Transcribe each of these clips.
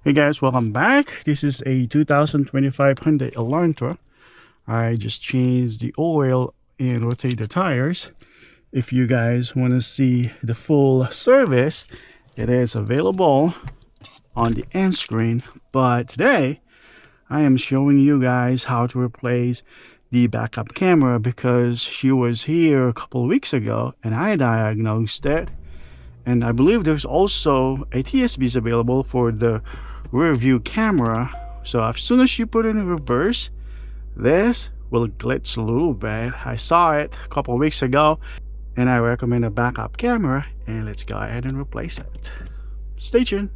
Hey guys, welcome back. This is a 2025 Hyundai Elantra. I just changed the oil and rotate the tires. If you guys want to see the full service, it is available on the end screen. But today, I am showing you guys how to replace the backup camera because she was here a couple of weeks ago and I diagnosed it. And I believe there's also a TSBs available for the rear view camera. So as soon as you put it in reverse, this will glitch a little bit. I saw it a couple of weeks ago and I recommend a backup camera, and let's go ahead and replace it. Stay tuned.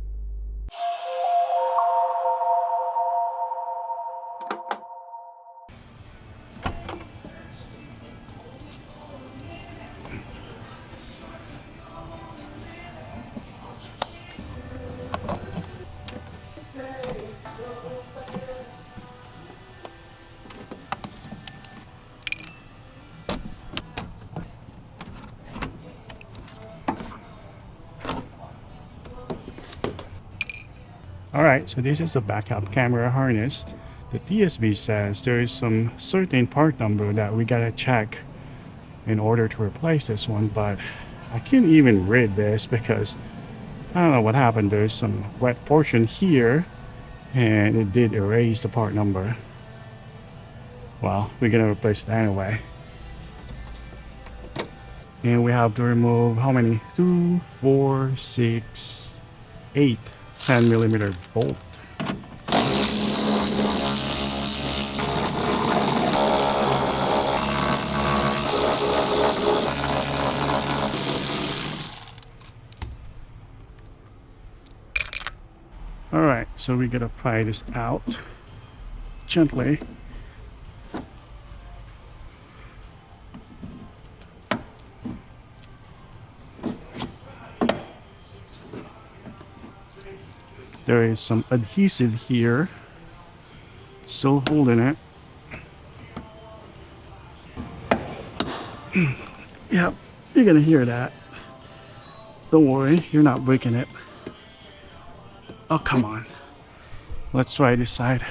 Alright, so this is the backup camera harness. The TSB says there is some certain part number that we gotta check in order to replace this one, but I can't even read this because I don't know what happened. There's some wet portion here and it did erase the part number. Well, we're gonna replace it anyway. And we have to remove how many? 2, 4, 6, 8 10mm bolt. Alright, so we gotta pry this out gently. There is some adhesive here, still holding it. Yep, you're gonna hear that. Don't worry, you're not breaking it. Oh, come on. Let's try this side.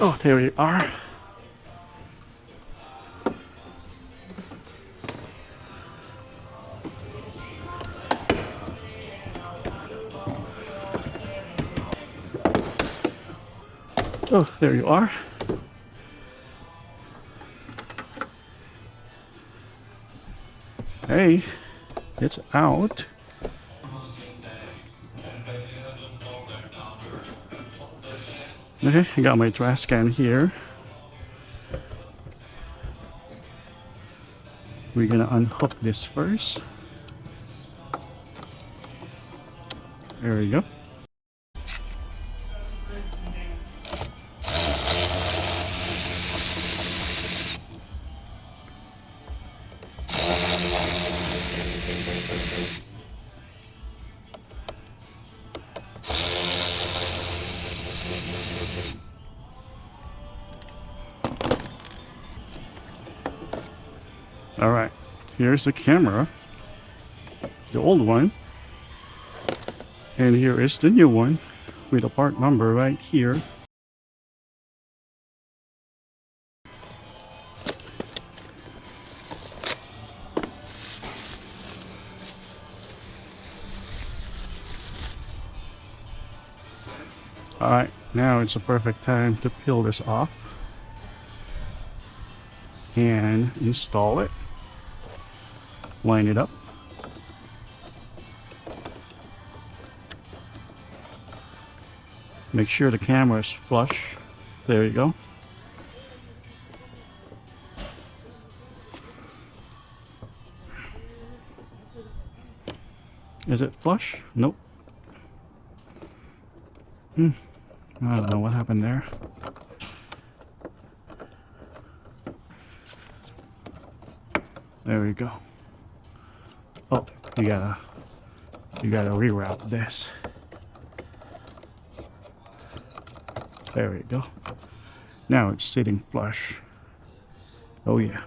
Oh, there we are. Oh, there you are. Hey, it's out. Okay, I got my trash can here. We're gonna unhook this first. There we go. All right, here's the camera, the old one, and here is the new one with a part number right here. All right, now it's a perfect time to peel this off and install it. Line it up. Make sure the camera is flush. There you go. Is it flush? Nope. I don't know what happened there. There we go. Oh, you gotta reroute this. There we go. Now it's sitting flush. Oh yeah.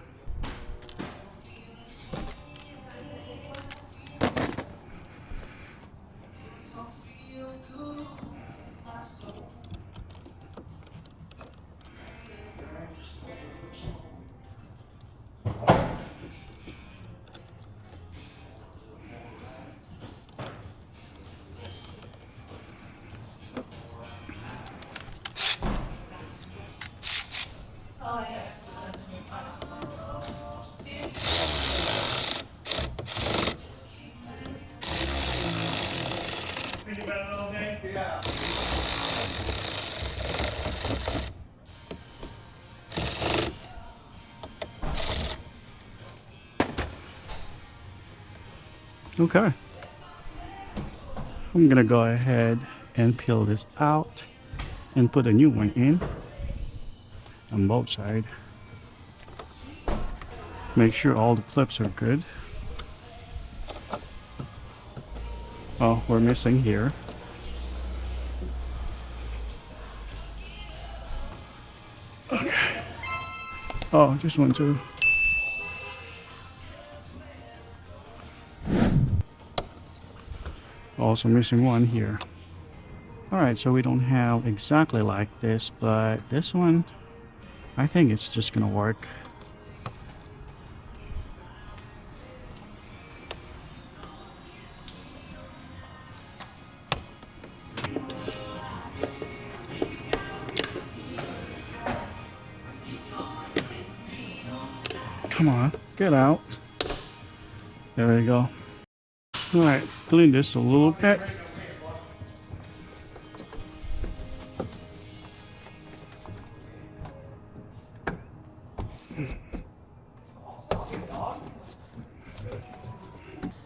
Okay. I'm gonna go ahead and peel this out and put a new one in on both sides. Make sure all the clips are good. Oh, we're missing here. Okay. Oh, just one too. Also missing one here. Alright, so we don't have exactly like this, but this one, I think it's just gonna work. Come on, get out. There we go. Alright, clean this a little bit.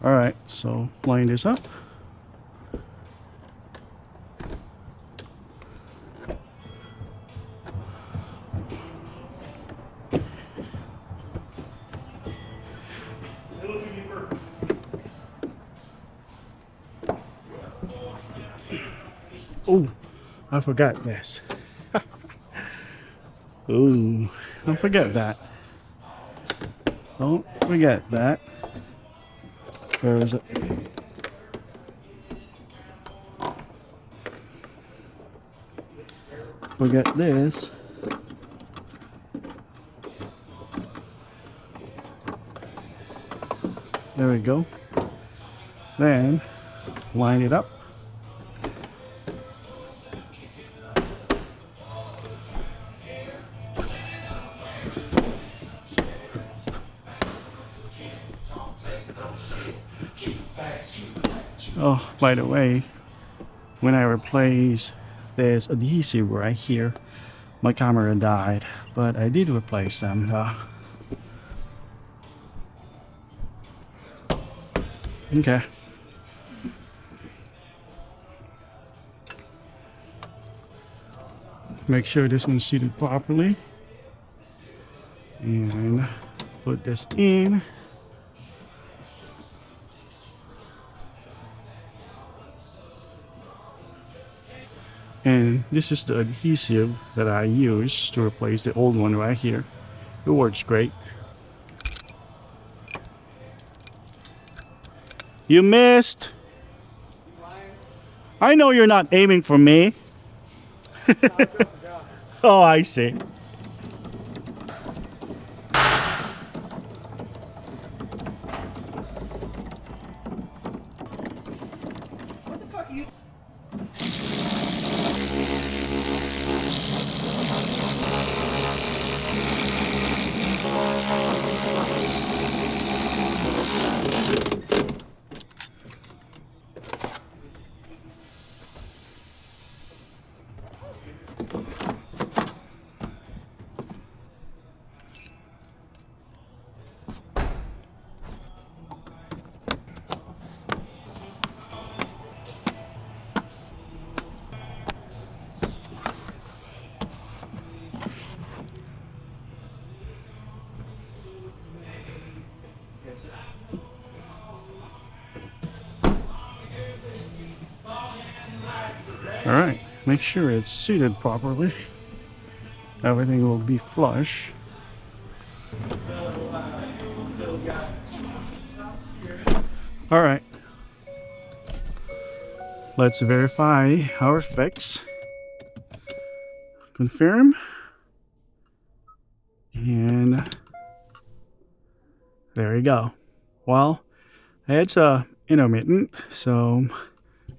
Alright, so line this up. Oh, I forgot this. Ooh, don't forget that. Don't forget that. Where is it? Forget this. There we go. Then line it up. Oh, by the way, when I replace this adhesive right here, my camera died, but I did replace them. Okay. Make sure this one's seated properly. And put this in. And this is the adhesive that I use to replace the old one right here. It works great. You missed. I know you're not aiming for me. Oh, I see. What the fuck are you? All right, make sure it's seated properly. Everything will be flush. All right, let's verify our fix. Confirm. And there you go. Well, it's intermittent, so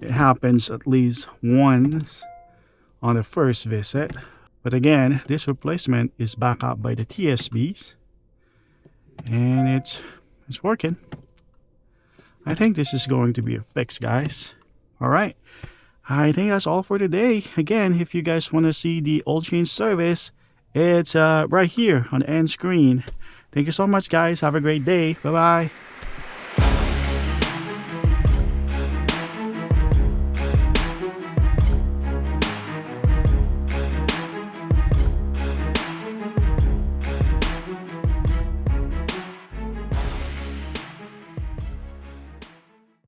it happens at least once on the first visit. But again, this replacement is backed up by the TSBs, and it's working. I think this is going to be a fix, guys. All right, I think that's all for today. Again, if you guys want to see the oil change service, it's right here on the end screen. Thank you so much, guys. Have a great day. Bye bye.